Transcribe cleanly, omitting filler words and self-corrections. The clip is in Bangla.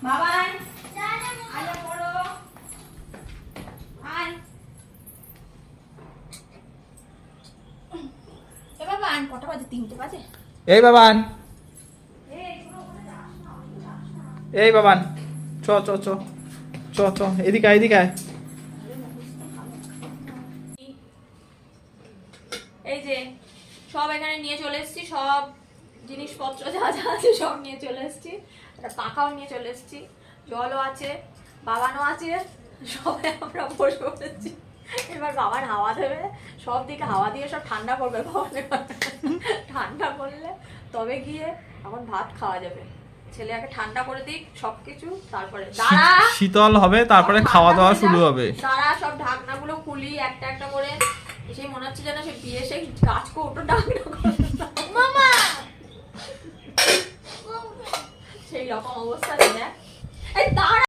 বাবাই আয় পড়ো আয় এ বাবান কটা বাজে 3টে বাজে এই বাবান এই বাবান চ চ চ চ চ এদিকে আয় এদিকে আয় এই যে সব এখানে নিয়ে চলে এসেছি সব জিনিসপত্র যা যা আছে সব নিয়ে চলে এসেছি একটা পাখাও নিয়ে চলে এসেছি জলও আছে বাবানও আছে সবাই আমরা বসে পড়েছি এবার বাবান হাওয়া দেবে সব দিকে হাওয়া দিয়ে সব ঠান্ডা করবে বাবানের ঠান্ডা করলে তবে গিয়ে এখন ভাত খাওয়া যাবে ছেলে আগে ঠান্ডা করে দিক সবকিছু তারপরে দাঁড়া শীতল হবে তারপরে খাওয়া দাওয়া শুরু হবে দাঁড়া সব ঢাকনাগুলো খুলি একটা একটা করে সেই মনে হচ্ছে যেন সে বিয়ে সেই কাজ কৌটো ঢাকনা মামা সেই রকম অবস্থা দেখ